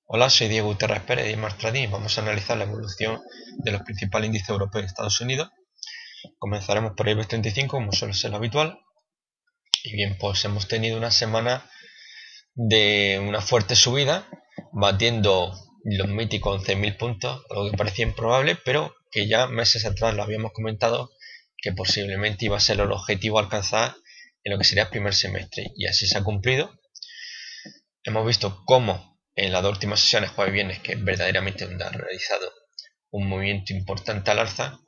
Hola, soy Diego Guterres Pérez de Imar Trading y vamos a analizar la evolución de los principales índices europeos y Estados Unidos. Comenzaremos por el IBEX 35, como suele ser lo habitual. Y bien, pues hemos tenido una semana de una fuerte subida, batiendo los míticos 11.000 puntos, algo que parecía improbable, pero que ya meses atrás lo habíamos comentado que posiblemente iba a ser el objetivo a alcanzar en lo que sería el primer semestre. Y así se ha cumplido. Hemos visto cómo en las dos últimas sesiones, jueves y viernes, que verdaderamente ha realizado un movimiento importante al alza,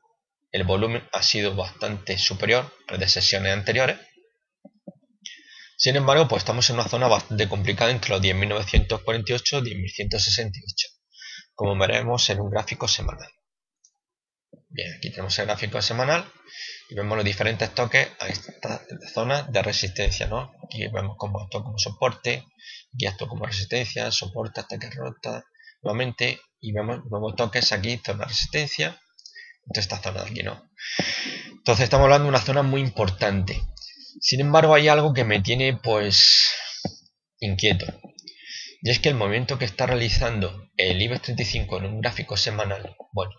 el volumen ha sido bastante superior al de sesiones anteriores. Sin embargo, pues estamos en una zona bastante complicada entre los 10.948 y 10.168, como veremos en un gráfico semanal. Bien, aquí tenemos el gráfico semanal y vemos los diferentes toques a esta zona de resistencia, ¿no? Aquí vemos cómo actúa como soporte, aquí actúa como resistencia, soporte hasta que rota nuevamente y vemos nuevos toques aquí, zona de resistencia, toda esta zona de aquí, ¿no? Entonces estamos hablando de una zona muy importante. Sin embargo, hay algo que me tiene pues inquieto. Y es que el movimiento que está realizando el IBEX 35 en un gráfico semanal, bueno,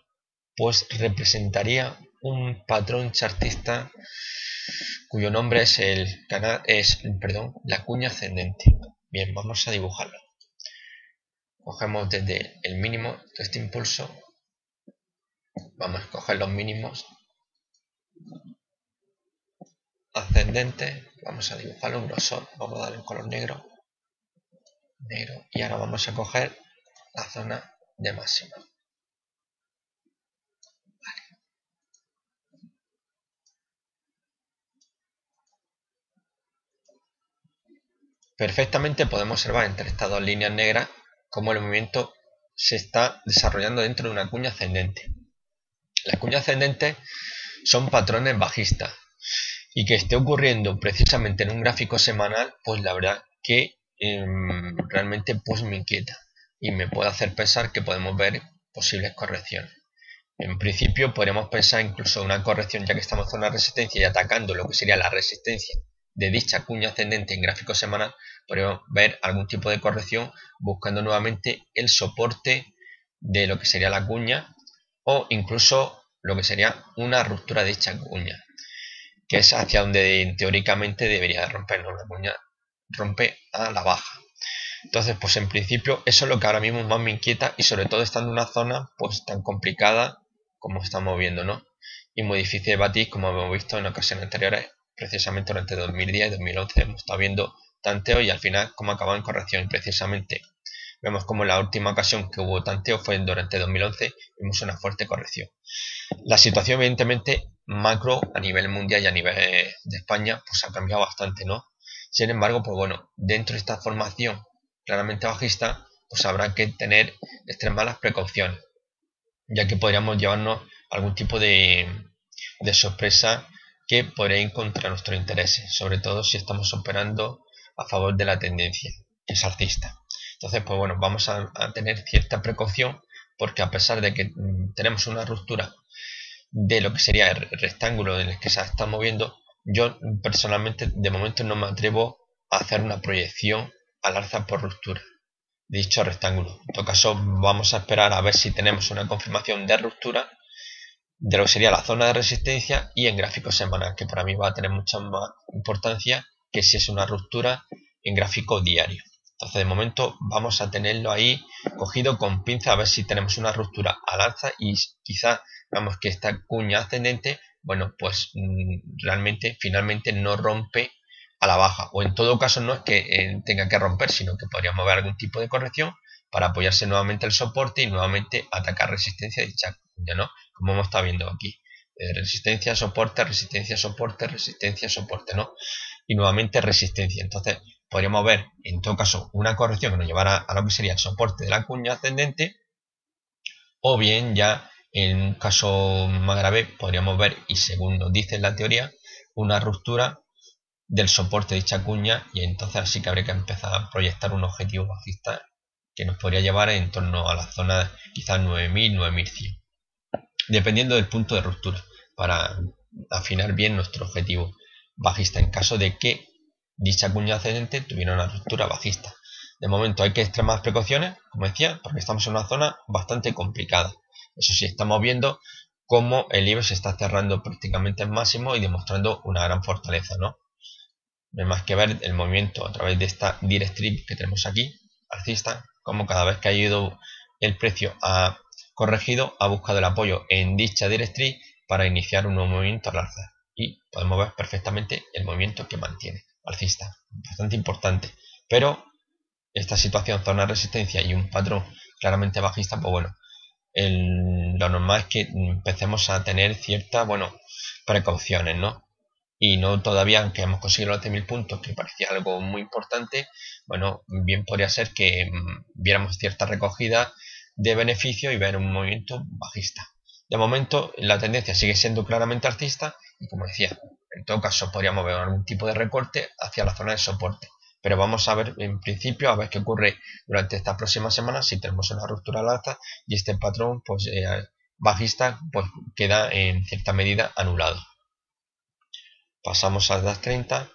pues representaría un patrón chartista cuyo nombre es la cuña ascendente. Bien, vamos a dibujarlo. Cogemos desde el mínimo de este impulso, vamos a coger los mínimos ascendentes, vamos a dibujarlo en grosor, vamos a darle un color negro, y ahora vamos a coger la zona de máxima. Perfectamente podemos observar entre estas dos líneas negras cómo el movimiento se está desarrollando dentro de una cuña ascendente. Las cuñas ascendentes son patrones bajistas y que esté ocurriendo precisamente en un gráfico semanal, pues la verdad que realmente pues me inquieta y me puede hacer pensar que podemos ver posibles correcciones. En principio podríamos pensar incluso una corrección, ya que estamos en zona de resistencia y atacando lo que sería la resistencia de dicha cuña ascendente en gráfico semanal, podríamos ver algún tipo de corrección buscando nuevamente el soporte de lo que sería la cuña o incluso lo que sería una ruptura de dicha cuña, que es hacia donde teóricamente debería romper, ¿no? La cuña rompe a la baja. Entonces, pues en principio eso es lo que ahora mismo más me inquieta y sobre todo estando en una zona pues tan complicada como estamos viendo, ¿no? Y muy difícil de batir como hemos visto en ocasiones anteriores, precisamente durante 2010 y 2011 hemos estado viendo tanteo y al final como acaban en corrección y precisamente vemos como la última ocasión que hubo tanteo fue durante 2011, vimos una fuerte corrección. La situación evidentemente macro a nivel mundial y a nivel de España pues ha cambiado bastante, ¿no? Sin embargo, pues bueno, dentro de esta formación claramente bajista, pues habrá que tener extremas las precauciones, ya que podríamos llevarnos algún tipo de sorpresa que podría ir contra nuestros intereses, sobre todo si estamos operando a favor de la tendencia, que es alcista. Entonces, pues bueno, vamos a tener cierta precaución, porque a pesar de que tenemos una ruptura de lo que sería el rectángulo en el que se está moviendo, yo personalmente de momento no me atrevo a hacer una proyección al alza por ruptura de dicho rectángulo. En todo caso, vamos a esperar a ver si tenemos una confirmación de ruptura de lo que sería la zona de resistencia y en gráfico semanal, que para mí va a tener mucha más importancia que si es una ruptura en gráfico diario. Entonces, de momento vamos a tenerlo ahí cogido con pinza a ver si tenemos una ruptura al alza y quizás vemos que esta cuña ascendente, bueno, pues realmente finalmente no rompe a la baja, o en todo caso no es que tenga que romper, sino que podríamos ver algún tipo de corrección para apoyarse nuevamente el soporte y nuevamente atacar resistencia de dicha cuña, ¿no? Como hemos estado viendo aquí, resistencia, soporte, resistencia, soporte, resistencia, soporte, ¿no? Y nuevamente resistencia. Entonces podríamos ver en todo caso una corrección que nos llevara a lo que sería el soporte de la cuña ascendente, o bien ya en un caso más grave podríamos ver, y según nos dice la teoría, una ruptura del soporte de dicha cuña, y entonces así que habría que empezar a proyectar un objetivo bajista que nos podría llevar en torno a la zona quizás 9000, 9100, dependiendo del punto de ruptura, para afinar bien nuestro objetivo bajista en caso de que dicha cuña ascendente tuviera una ruptura bajista. De momento hay que extremar precauciones, como decía, porque estamos en una zona bastante complicada. Eso sí, estamos viendo cómo el IBEX se está cerrando prácticamente en máximo y demostrando una gran fortaleza, ¿no? No hay más que ver el movimiento a través de esta directriz que tenemos aquí, alcista, como cada vez que ha ido el precio ha corregido, ha buscado el apoyo en dicha directriz para iniciar un nuevo movimiento al alza. Y podemos ver perfectamente el movimiento que mantiene, alcista, bastante importante. Pero esta situación, zona de resistencia y un patrón claramente bajista, pues bueno, lo normal es que empecemos a tener ciertas, bueno, precauciones, ¿no? Y no todavía, aunque hemos conseguido los 10.000 puntos, que parecía algo muy importante, bueno, bien podría ser que viéramos cierta recogida de beneficio y ver un movimiento bajista. De momento, la tendencia sigue siendo claramente alcista y, como decía, en todo caso podríamos ver algún tipo de recorte hacia la zona de soporte. Pero vamos a ver, en principio, a ver qué ocurre durante estas próximas semanas, si tenemos una ruptura al alza y este patrón pues, bajista pues, queda en cierta medida anulado. Pasamos al DAX 30.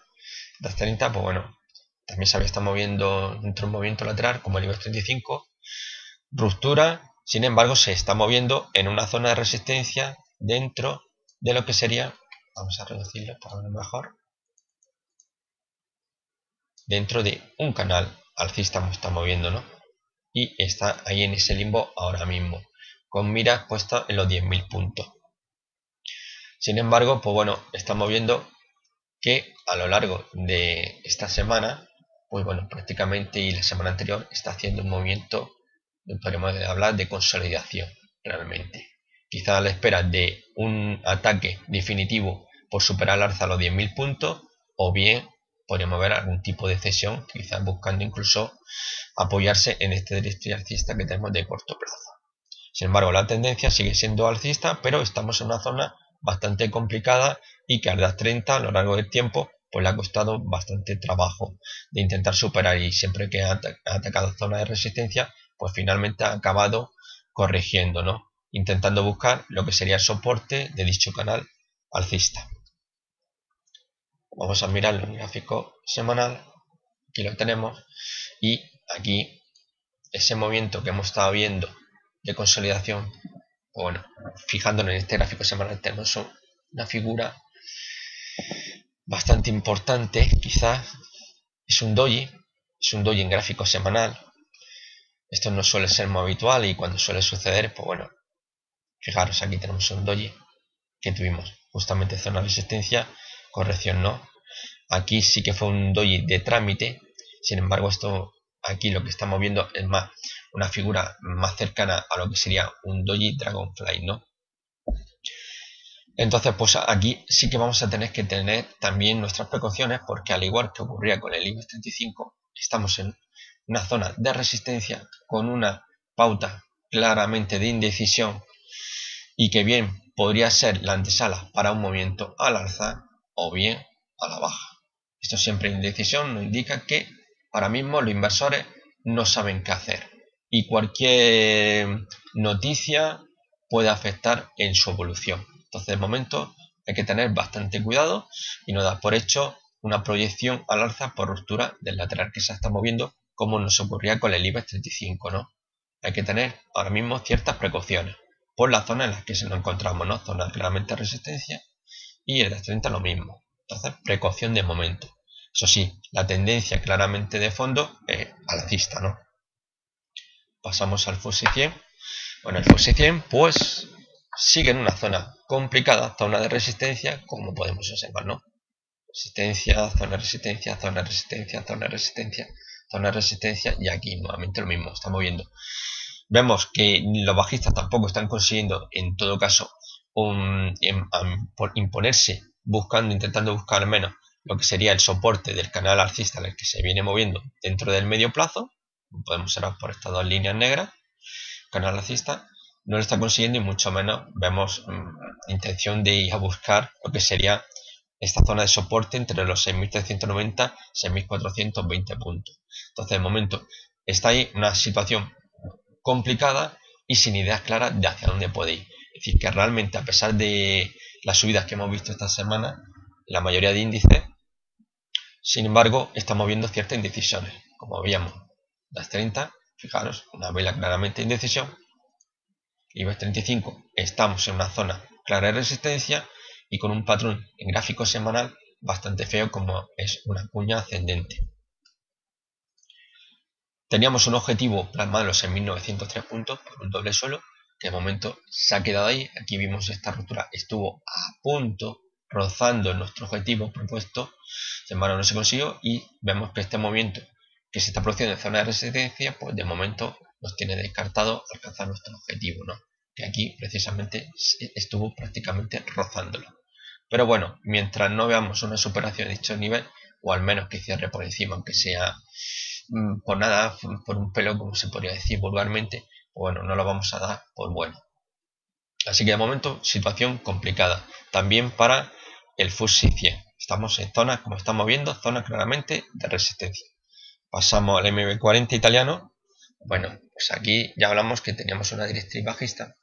DAX 30, pues bueno, también se había estado moviendo dentro de un movimiento lateral como el IBEX 35. Ruptura, sin embargo, se está moviendo en una zona de resistencia dentro de lo que sería, vamos a reducirlo para ver mejor, dentro de un canal alcista nos está moviendo, ¿no? Y está ahí en ese limbo ahora mismo, con miras puestas en los 10.000 puntos. Sin embargo, pues bueno, estamos viendo que a lo largo de esta semana, pues bueno, prácticamente y la semana anterior está haciendo un movimiento, podríamos hablar de consolidación realmente. Quizá a la espera de un ataque definitivo por superar al alza los 10.000 puntos, o bien podríamos ver algún tipo de cesión, quizás buscando incluso apoyarse en este directriz alcista que tenemos de corto plazo. Sin embargo, la tendencia sigue siendo alcista, pero estamos en una zona bastante complicada y que al DAX 30 a lo largo del tiempo pues le ha costado bastante trabajo de intentar superar, y siempre que ha atacado zona de resistencia pues finalmente ha acabado corrigiendo, ¿no? Intentando buscar lo que sería el soporte de dicho canal alcista. Vamos a mirar el gráfico semanal, aquí lo tenemos, y aquí ese movimiento que hemos estado viendo de consolidación, bueno, fijándonos en este gráfico semanal tenemos una figura bastante importante, quizás es un doji en gráfico semanal. Esto no suele ser muy habitual y cuando suele suceder, pues bueno, fijaros, aquí tenemos un doji que tuvimos justamente zona de resistencia, corrección no. Aquí sí que fue un doji de trámite, sin embargo esto aquí lo que estamos viendo es más una figura más cercana a lo que sería un doji dragonfly, ¿no? Entonces, pues aquí sí que vamos a tener que tener también nuestras precauciones, porque al igual que ocurría con el IBEX 35, estamos en una zona de resistencia con una pauta claramente de indecisión y que bien podría ser la antesala para un movimiento al alza o bien a la baja. Esto siempre indecisión nos indica que ahora mismo los inversores no saben qué hacer y cualquier noticia puede afectar en su evolución. Entonces, de momento hay que tener bastante cuidado y no dar por hecho una proyección al alza por ruptura del lateral que se está moviendo, como nos ocurría con el IBEX 35, ¿no? Hay que tener ahora mismo ciertas precauciones por la zona en la que nos encontramos, ¿no? Zona claramente de resistencia y el DAX 30 lo mismo. Entonces, precaución de momento. Eso sí, la tendencia claramente de fondo es alcista, ¿no? Pasamos al FTSE 100. Bueno, el FTSE 100 pues sigue en una zona complicada, zona de resistencia, como podemos observar, ¿no? Resistencia, zona de resistencia, zona de resistencia, zona de resistencia, zona de resistencia, y aquí nuevamente lo mismo, está moviendo. Vemos que los bajistas tampoco están consiguiendo, en todo caso, imponerse, intentando buscar al menos lo que sería el soporte del canal alcista en el que se viene moviendo dentro del medio plazo. Podemos observar por estas dos líneas negras, canal alcista no lo está consiguiendo, y mucho menos vemos intención de ir a buscar lo que sería esta zona de soporte entre los 6.390 y 6.420 puntos. Entonces, de momento está ahí una situación complicada y sin ideas claras de hacia dónde puede ir. Es decir, que realmente, a pesar de las subidas que hemos visto esta semana, la mayoría de índices, sin embargo, estamos viendo ciertas indecisiones, como veíamos. las 30, fijaros, una vela claramente indecisión. IBEX 35, estamos en una zona clara de resistencia y con un patrón en gráfico semanal bastante feo como es una cuña ascendente. Teníamos un objetivo plasmado en 1903 puntos por un doble suelo, que de momento se ha quedado ahí. Aquí vimos esta ruptura, estuvo a punto, rozando nuestro objetivo propuesto, sin embargo no se consiguió, y vemos que este movimiento que se está produciendo en zona de resistencia, pues de momento nos tiene descartado alcanzar nuestro objetivo, ¿no? Que aquí precisamente estuvo prácticamente rozándolo. Pero bueno, mientras no veamos una superación de dicho nivel, o al menos que cierre por encima, aunque sea por nada, por un pelo, como se podría decir vulgarmente, bueno, no lo vamos a dar por bueno. Así que de momento, situación complicada. También para el FTSE 100. Estamos en zona, como estamos viendo, zona claramente de resistencia. Pasamos al MB40 italiano. Bueno, pues aquí ya hablamos que teníamos una directriz bajista,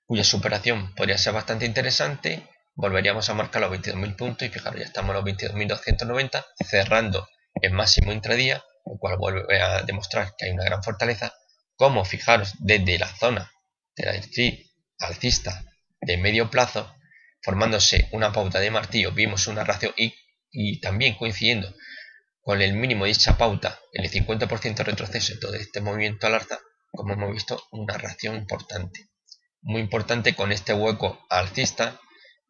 cuya superación podría ser bastante interesante. Volveríamos a marcar los 22.000 puntos y fijaros, ya estamos en los 22.290, cerrando el máximo intradía, lo cual vuelve a demostrar que hay una gran fortaleza. Como fijaros, desde la zona de la directriz alcista de medio plazo, formándose una pauta de martillo, vimos una reacción y también coincidiendo con el mínimo de dicha pauta, el 50% de retroceso en todo este movimiento al alza, como hemos visto, una reacción importante. Muy importante con este hueco alcista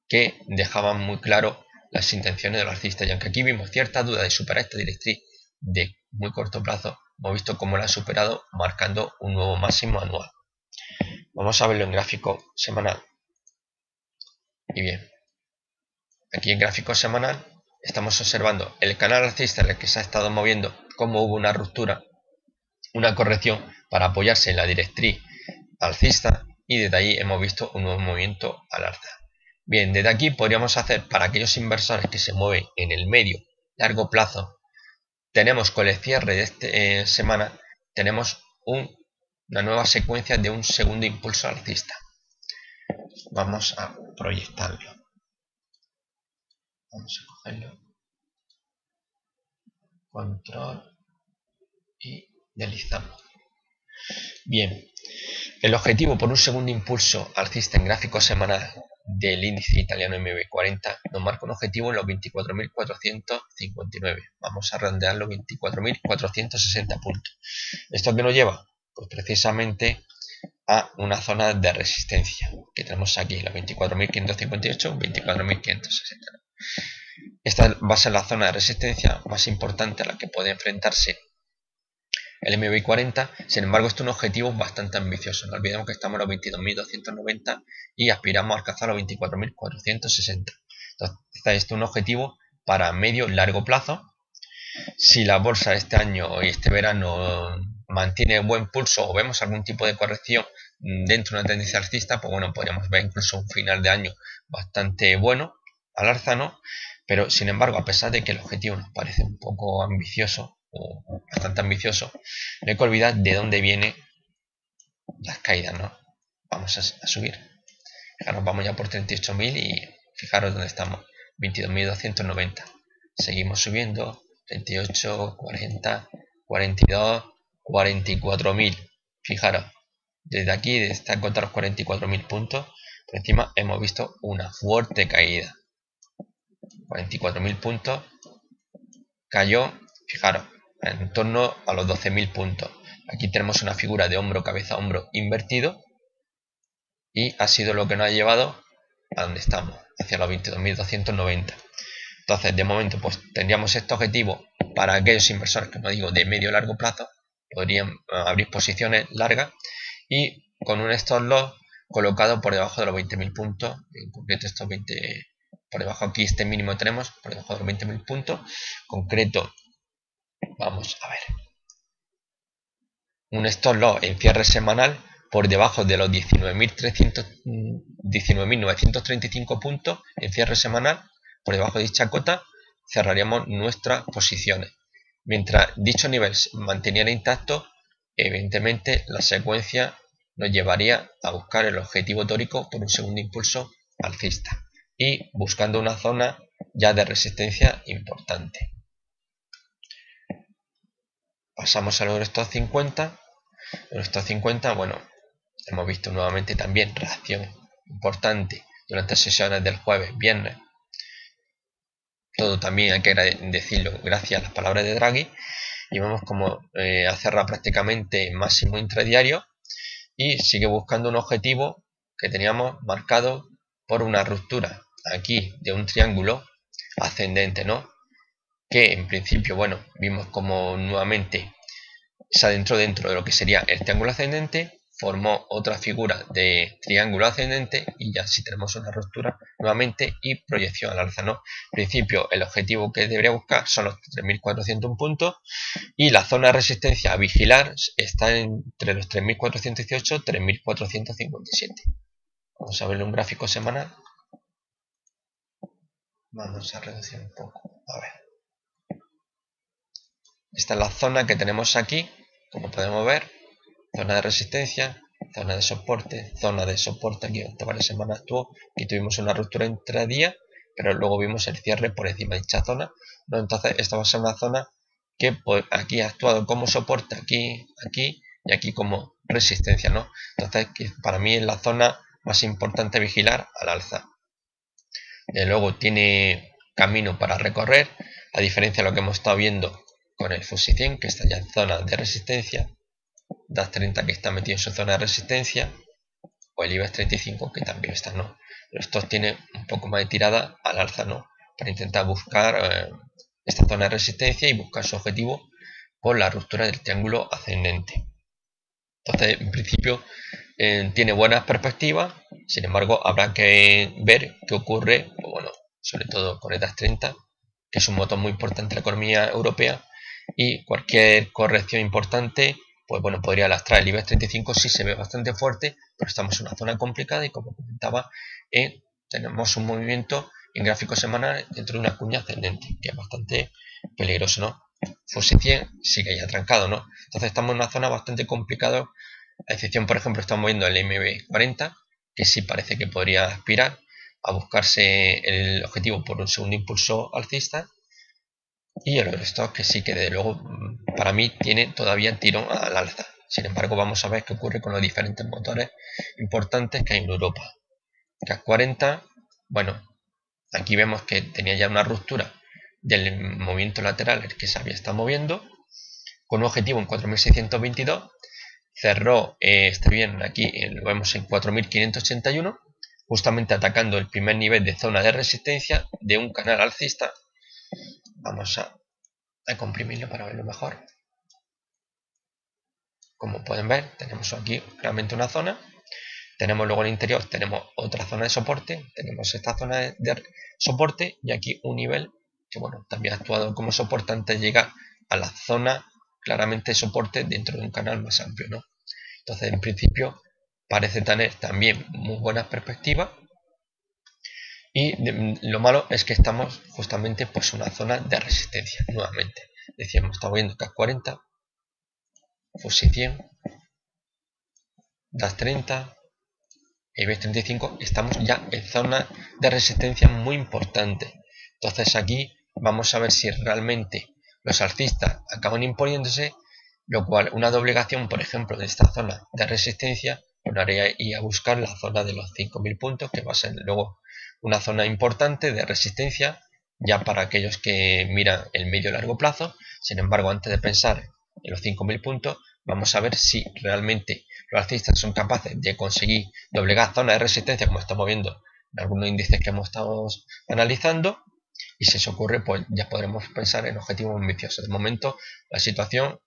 que dejaban muy claro las intenciones de los alcistas, y aunque aquí vimos cierta duda de superar esta directriz de muy corto plazo, hemos visto cómo la ha superado marcando un nuevo máximo anual. Vamos a verlo en gráfico semanal. Y bien, aquí en gráfico semanal estamos observando el canal alcista en el que se ha estado moviendo, cómo hubo una ruptura, una corrección para apoyarse en la directriz alcista, y desde ahí hemos visto un nuevo movimiento al alza. Bien, desde aquí podríamos hacer, para aquellos inversores que se mueven en el medio largo plazo, tenemos con el cierre de esta semana, tenemos una nueva secuencia de un segundo impulso alcista. Vamos a proyectarlo. Vamos a cogerlo. Control y deslizamos. Bien, el objetivo por un segundo impulso alcista en gráfico semanal del índice italiano MB40 nos marca un objetivo en los 24.459. Vamos a redondear los 24.460 puntos. ¿Esto qué nos lleva? Pues precisamente a una zona de resistencia que tenemos aquí, los 24.558, 24.560. Esta va a ser la zona de resistencia más importante a la que puede enfrentarse el MB40. Sin embargo, esto es un objetivo bastante ambicioso. No olvidemos que estamos en los 22.290 y aspiramos a alcanzar los 24.460. Entonces, este es un objetivo para medio y largo plazo. Si la bolsa este año y este verano mantiene buen pulso o vemos algún tipo de corrección dentro de una tendencia alcista, pues bueno, podríamos ver incluso un final de año bastante bueno al alza, ¿no? Pero sin embargo, a pesar de que el objetivo nos parece un poco ambicioso, o bastante ambicioso, no hay que olvidar de dónde vienen las caídas, ¿no? Vamos a subir. Fijaros, vamos ya por 38.000 y fijaros dónde estamos, 22.290. Seguimos subiendo, 38, 40, 42, 44.000. Fijaros, desde aquí, desde esta contra los 44.000 puntos, por encima hemos visto una fuerte caída. 44.000 puntos, cayó, fijaros, en torno a los 12.000 puntos. Aquí tenemos una figura de hombro, cabeza, hombro invertido y ha sido lo que nos ha llevado a donde estamos, hacia los 22.290. Entonces, de momento, pues tendríamos este objetivo para aquellos inversores que no digo de medio o largo plazo, podrían abrir posiciones largas y con un stop loss colocado por debajo de los 20.000 puntos, en concreto estos 20, por debajo aquí este mínimo tenemos, por debajo de los 20.000 puntos, concreto. Vamos a ver. Un stop loss en cierre semanal por debajo de los 19.935 puntos en cierre semanal. Por debajo de dicha cota cerraríamos nuestras posiciones. Mientras dicho nivel se manteniera intacto, evidentemente la secuencia nos llevaría a buscar el objetivo tórico por un segundo impulso alcista y buscando una zona ya de resistencia importante. pasamos al Eurostoxx 50. Eurostoxx 50, bueno, hemos visto nuevamente también reacción importante durante sesiones del jueves, viernes. Todo también hay que decirlo gracias a las palabras de Draghi. Y vemos como ha cerrado prácticamente máximo intradiario y sigue buscando un objetivo que teníamos marcado por una ruptura aquí de un triángulo ascendente, ¿no? Que en principio, bueno, vimos como nuevamente se adentró dentro de lo que sería el triángulo ascendente, formó otra figura de triángulo ascendente y ya si tenemos una ruptura nuevamente y proyección al alza, ¿no? En principio el objetivo que debería buscar son los 3.401 puntos y la zona de resistencia a vigilar está entre los 3.418 y 3.457. Vamos a ver un gráfico semanal. Vamos a reducir un poco. A ver. Esta es la zona que tenemos aquí, como podemos ver. Zona de resistencia, zona de soporte, aquí durante varias semanas actuó. Aquí tuvimos una ruptura intradía, pero luego vimos el cierre por encima de dicha zona, ¿no? Entonces esta va a ser una zona que pues, aquí ha actuado como soporte, aquí y aquí como resistencia, ¿no? Entonces para mí es la zona más importante vigilar al alza. De luego tiene camino para recorrer, a diferencia de lo que hemos estado viendo con el FTSE 100, que está ya en zona de resistencia, DAX 30 que está metido en su zona de resistencia, o el IBEX 35 que también está, ¿no? Pero esto tiene un poco más de tirada al alza, ¿no? Para intentar buscar esta zona de resistencia y buscar su objetivo por la ruptura del triángulo ascendente. Entonces, en principio, tiene buenas perspectivas, sin embargo, habrá que ver qué ocurre, pues bueno, sobre todo con el DAX 30, que es un motor muy importante de la economía europea, y cualquier corrección importante, pues bueno, podría lastrar. El IBEX 35 sí se ve bastante fuerte, pero estamos en una zona complicada y como comentaba, tenemos un movimiento en gráfico semanal dentro de una cuña ascendente, que es bastante peligroso, ¿no? FTSE 100 sigue ahí atrancado, ¿no? Entonces estamos en una zona bastante complicada, a excepción, por ejemplo, estamos viendo el MB40, que sí parece que podría aspirar a buscarse el objetivo por un segundo impulso alcista, y el Eurostoxx que sí que desde luego para mí tiene todavía tirón al alza. Sin embargo, vamos a ver qué ocurre con los diferentes motores importantes que hay en Europa. CAC 40, bueno, aquí vemos que tenía ya una ruptura del movimiento lateral, el que se había estado moviendo, con un objetivo en 4.622, cerró este bien aquí, lo vemos en 4.581, justamente atacando el primer nivel de zona de resistencia de un canal alcista. Vamos a comprimirlo para verlo mejor. Como pueden ver, tenemos aquí realmente una zona. Tenemos luego en el interior, tenemos otra zona de soporte. Tenemos esta zona de soporte y aquí un nivel que, bueno, también ha actuado como soporte antes de llegar a la zona claramente de soporte dentro de un canal más amplio, ¿no? Entonces, en principio, parece tener también muy buenas perspectivas. Y lo malo es que estamos justamente pues una zona de resistencia nuevamente. Decíamos, estamos viendo CAC 40, FTSE 100, DAX 30, IBEX 35, estamos ya en zona de resistencia muy importante. Entonces aquí vamos a ver si realmente los alcistas acaban imponiéndose, lo cual una doblegación, por ejemplo, de esta zona de resistencia, nos haría ir a buscar la zona de los 5.000 puntos, que va a ser luego una zona importante de resistencia ya para aquellos que miran el medio y largo plazo. Sin embargo, antes de pensar en los 5.000 puntos, vamos a ver si realmente los alcistas son capaces de conseguir doblegar zonas de resistencia, como estamos viendo en algunos índices que hemos estado analizando, y si eso ocurre, pues ya podremos pensar en objetivos ambiciosos. De momento, la situación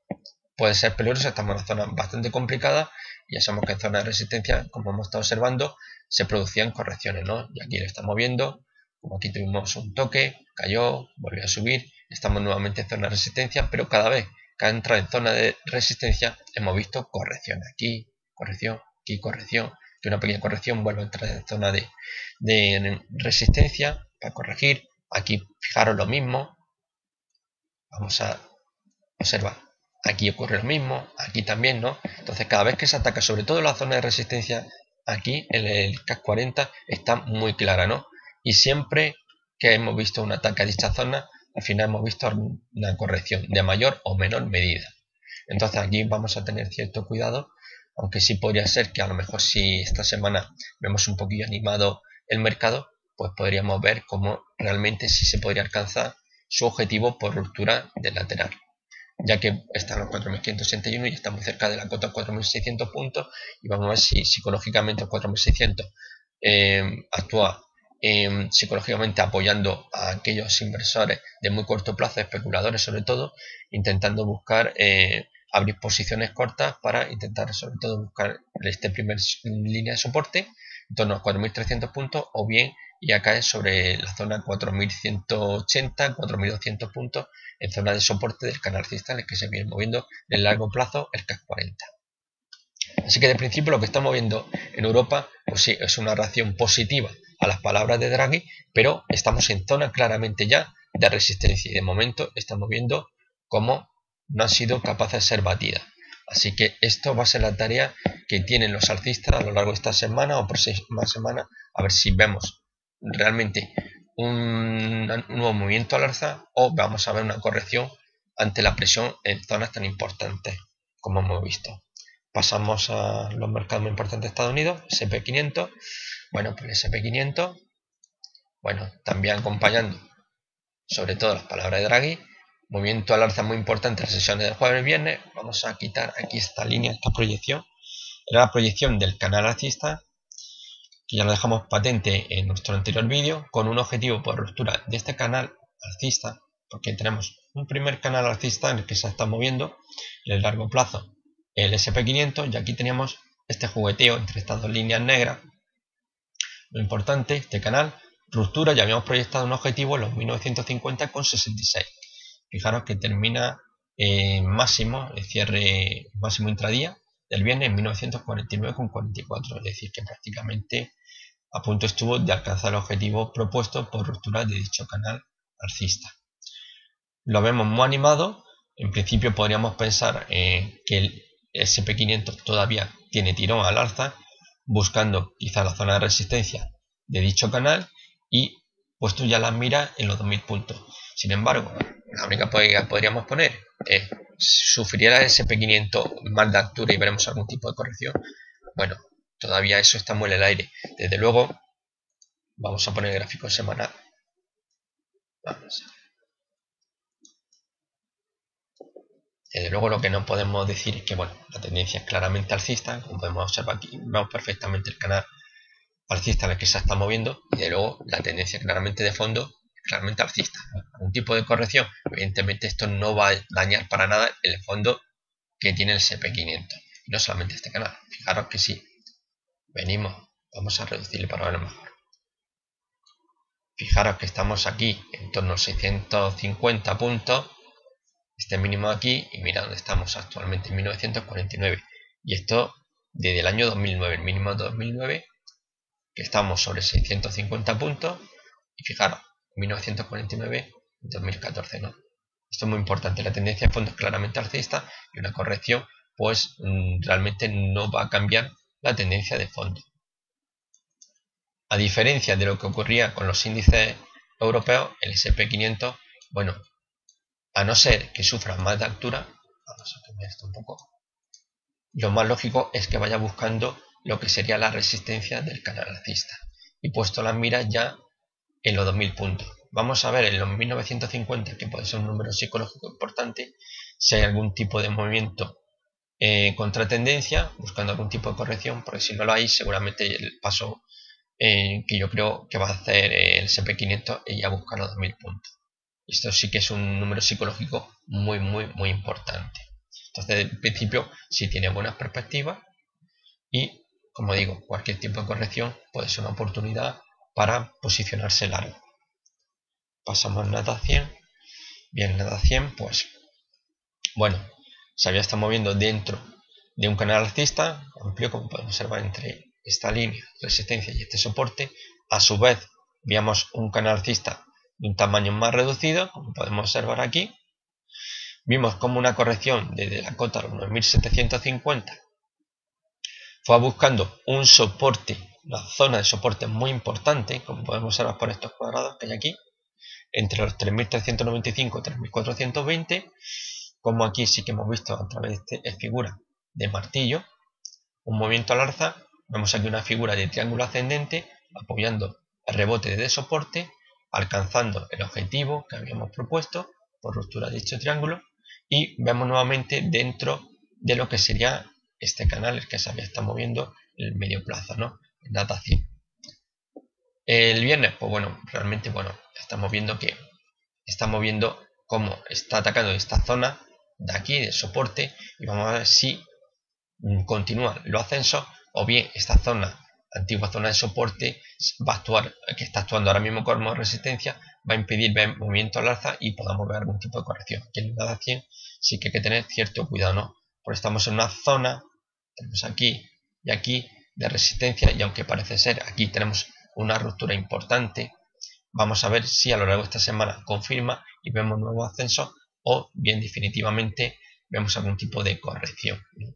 puede ser peligrosa, estamos en una zona bastante complicada, y ya sabemos que en zona de resistencia, como hemos estado observando, se producían correcciones, ¿no? Y aquí lo estamos viendo, como aquí tuvimos un toque, cayó, volvió a subir, estamos nuevamente en zona de resistencia, pero cada vez que ha entrado en zona de resistencia hemos visto corrección, aquí corrección, que una pequeña corrección vuelve a entrar en zona de resistencia para corregir. Aquí fijaros lo mismo, vamos a observar, aquí ocurre lo mismo, aquí también, ¿no? Entonces cada vez que se ataca, sobre todo la zona de resistencia, aquí el CAC 40 está muy clara, ¿no? Y siempre que hemos visto un ataque a dicha zona, al final hemos visto una corrección de mayor o menor medida. Entonces aquí vamos a tener cierto cuidado, aunque sí podría ser que a lo mejor si esta semana vemos un poquillo animado el mercado, pues podríamos ver cómo realmente sí se podría alcanzar su objetivo por ruptura del lateral, ya que están los 4.561 y estamos cerca de la cota 4.600 puntos, y vamos a ver si psicológicamente los 4.600 actúa psicológicamente apoyando a aquellos inversores de muy corto plazo, especuladores sobre todo, intentando buscar abrir posiciones cortas para intentar sobre todo buscar este primer línea de soporte en torno a 4.300 puntos, o bien ya cae sobre la zona 4.180, 4.200 puntos en zona de soporte del canal alcista en el que se viene moviendo en largo plazo el CAC 40. Así que de principio lo que estamos viendo en Europa, pues sí, es una reacción positiva a las palabras de Draghi, pero estamos en zona claramente ya de resistencia y de momento estamos viendo cómo no han sido capaces de ser batidas. Así que esto va a ser la tarea que tienen los alcistas a lo largo de esta semana o próxima semana, a ver si vemos realmente un nuevo movimiento al alza o vamos a ver una corrección ante la presión en zonas tan importantes como hemos visto. Pasamos a los mercados muy importantes de Estados Unidos, S&P 500. Bueno, pues el S&P 500, bueno, también acompañando sobre todo las palabras de Draghi, movimiento al alza muy importante en las sesiones del jueves y viernes. Vamos a quitar aquí esta línea, esta proyección. Era la proyección del canal alcista, que ya lo dejamos patente en nuestro anterior vídeo, con un objetivo por ruptura de este canal alcista, porque tenemos un primer canal alcista en el que se está moviendo en el largo plazo el S&P 500, y aquí teníamos este jugueteo entre estas dos líneas negras. Lo importante, este canal, ruptura, ya habíamos proyectado un objetivo en los 1950,66. Fijaros que termina máximo, el cierre máximo intradía del viernes en 1949,44, es decir, que prácticamente a punto estuvo de alcanzar el objetivo propuesto por ruptura de dicho canal alcista. Lo vemos muy animado. En principio podríamos pensar que el S&P 500 todavía tiene tirón al alza, buscando quizá la zona de resistencia de dicho canal y puesto ya las miras en los 2000 puntos. Sin embargo, la única que podríamos poner es: ¿sufriría el S&P 500 más de altura y veremos algún tipo de corrección? Bueno, todavía eso está muy en el aire. Desde luego, vamos a poner el gráfico semanal. Vamos a ver. Desde luego lo que no podemos decir es que bueno, la tendencia es claramente alcista, como podemos observar aquí, vemos perfectamente el canal alcista en el que se está moviendo, y de luego la tendencia claramente de fondo es claramente alcista. Un tipo de corrección, evidentemente esto no va a dañar para nada el fondo que tiene el S&P 500, y no solamente este canal. Fijaros que si venimos, vamos a reducirle para ver mejor. Fijaros que estamos aquí en torno a 650 puntos, este mínimo aquí, y mira dónde estamos actualmente, en 1949, y esto desde el año 2009, el mínimo de 2009, que estamos sobre 650 puntos, y fijaros, 1949, 2014, ¿no? Esto es muy importante, la tendencia de fondo es claramente alcista, y una corrección pues realmente no va a cambiar la tendencia de fondo. A diferencia de lo que ocurría con los índices europeos, el S&P 500, bueno, a no ser que sufra más de altura, vamos a cambiar esto un poco, lo más lógico es que vaya buscando lo que sería la resistencia del canal alcista, y puesto las miras ya en los 2000 puntos. Vamos a ver en los 1950, que puede ser un número psicológico importante, si hay algún tipo de movimiento contra tendencia, buscando algún tipo de corrección, porque si no lo hay, seguramente el paso que yo creo que va a hacer el S&P 500 es ya buscar los 2000 puntos. Esto sí que es un número psicológico muy importante. Entonces, en principio, sí tiene buenas perspectivas y, como digo, cualquier tipo de corrección puede ser una oportunidad para posicionarse largo. Pasamos a Nasdaq 100. Bien, Nasdaq 100, pues, bueno, se había estado moviendo dentro de un canal alcista amplio, como podemos observar entre esta línea de resistencia y este soporte. A su vez, veíamos un canal alcista de un tamaño más reducido, como podemos observar aquí. Vimos como una corrección desde la cota de 9.750 fue buscando un soporte, una zona de soporte muy importante, como podemos observar por estos cuadrados que hay aquí, entre los 3.395 y 3.420, como aquí sí que hemos visto a través de figura de martillo, un movimiento al alza. Vemos aquí una figura de triángulo ascendente apoyando el rebote de soporte, alcanzando el objetivo que habíamos propuesto por ruptura de dicho triángulo, y vemos nuevamente dentro de lo que sería este canal, el que se había estado moviendo el medio plazo, ¿no? En data 100. El viernes, pues bueno, realmente, bueno, estamos viendo que estamos viendo cómo está atacando esta zona de aquí de soporte, y vamos a ver si continúan los ascensos o bien esta zona, antigua zona de soporte, va a actuar, que está actuando ahora mismo como resistencia, va a impedir ver movimiento al alza y podamos ver algún tipo de corrección. Aquí en la 100 sí que hay que tener cierto cuidado, ¿no? Porque estamos en una zona, tenemos aquí y aquí de resistencia, y aunque parece ser aquí tenemos una ruptura importante, vamos a ver si a lo largo de esta semana confirma y vemos nuevos ascensos, o bien definitivamente vemos algún tipo de corrección, ¿no?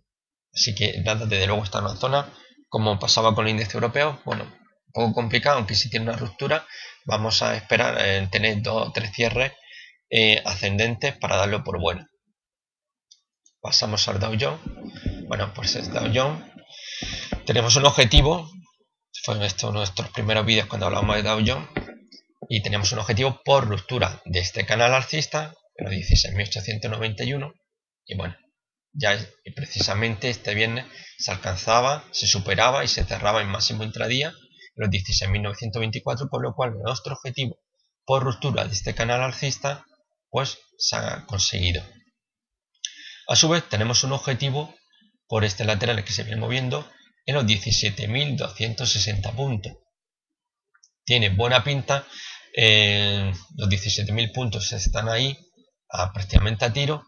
Así que nada, desde luego está en una zona, como pasaba con el índice europeo, bueno, un poco complicado, aunque si tiene una ruptura, vamos a esperar tener 2 o 3 cierres ascendentes para darlo por bueno. Pasamos al Dow Jones. Bueno, pues el Dow Jones tenemos un objetivo, fueron estos nuestros primeros vídeos cuando hablábamos de Dow Jones, y teníamos un objetivo por ruptura de este canal alcista, en los 16.891, y bueno, ya precisamente este viernes se alcanzaba, se superaba y se cerraba en máximo intradía en los 16.924, por lo cual nuestro objetivo por ruptura de este canal alcista pues se ha conseguido. A su vez tenemos un objetivo por este lateral que se viene moviendo en los 17.260 puntos. Tiene buena pinta, los 17.000 puntos están ahí prácticamente a tiro.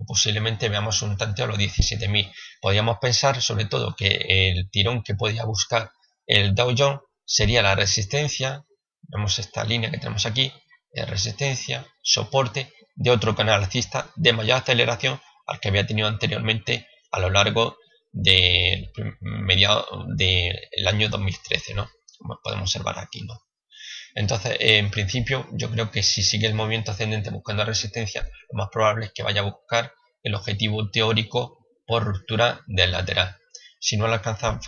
Posiblemente veamos un tanteo a los 17.000. Podríamos pensar sobre todo que el tirón que podía buscar el Dow Jones sería la resistencia. Vemos esta línea que tenemos aquí, resistencia, soporte de otro canal alcista de mayor aceleración al que había tenido anteriormente a lo largo de mediados del año 2013, ¿no? Como podemos observar aquí, ¿no? Entonces, en principio, yo creo que si sigue el movimiento ascendente buscando resistencia, lo más probable es que vaya a buscar el objetivo teórico por ruptura del lateral. Si no lo alcanza,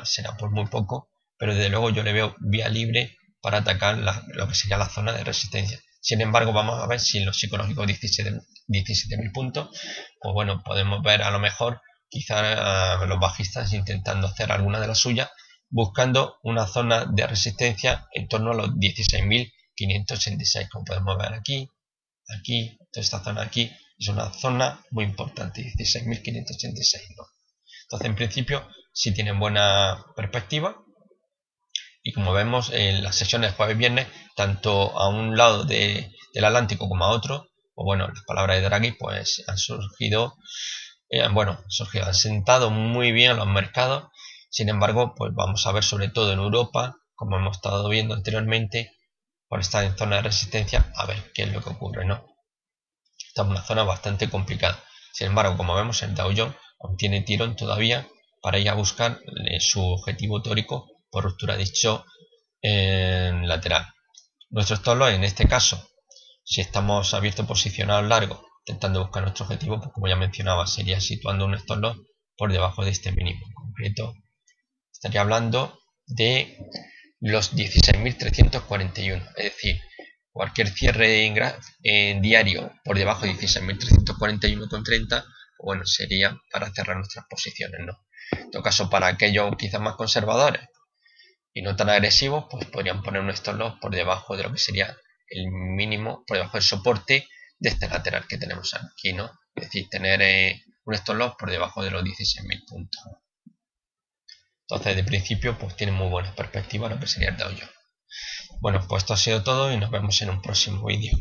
será por muy poco, pero desde luego yo le veo vía libre para atacar lo que sería la zona de resistencia. Sin embargo, vamos a ver si en los psicológicos 17.000 puntos, pues bueno, podemos ver a lo mejor quizá a los bajistas intentando hacer alguna de las suyas, buscando una zona de resistencia en torno a los 16.586, como podemos ver aquí, toda esta zona aquí es una zona muy importante, 16.586, ¿no? Entonces, en principio, sí tienen buena perspectiva, y como vemos en las sesiones jueves-viernes, tanto a un lado del Atlántico como a otro, pues bueno, las palabras de Draghi pues han surgido, han sentado muy bien a los mercados. Sin embargo, pues vamos a ver sobre todo en Europa, como hemos estado viendo anteriormente, por estar en zona de resistencia, a ver qué es lo que ocurre, ¿no? Esta es una zona bastante complicada. Sin embargo, como vemos, el Dow Jones aún tiene tirón todavía para ir a buscar su objetivo teórico por ruptura dicho lateral. Nuestro stop loss en este caso, si estamos abiertos posicionados largos, intentando buscar nuestro objetivo, pues como ya mencionaba, sería situando un stop loss por debajo de este mínimo. En concreto, estaría hablando de los 16.341, es decir, cualquier cierre en diario por debajo de 16.341,30, pues bueno, sería para cerrar nuestras posiciones, ¿no? En todo caso, para aquellos quizás más conservadores y no tan agresivos, pues podrían poner un stop loss por debajo de lo que sería el mínimo, por debajo del soporte de este lateral que tenemos aquí, ¿no? Es decir, tener un stop loss por debajo de los 16.000 puntos. Entonces, de principio, pues tiene muy buenas perspectivas lo que sería el Dow Jones. Bueno, pues esto ha sido todo y nos vemos en un próximo vídeo.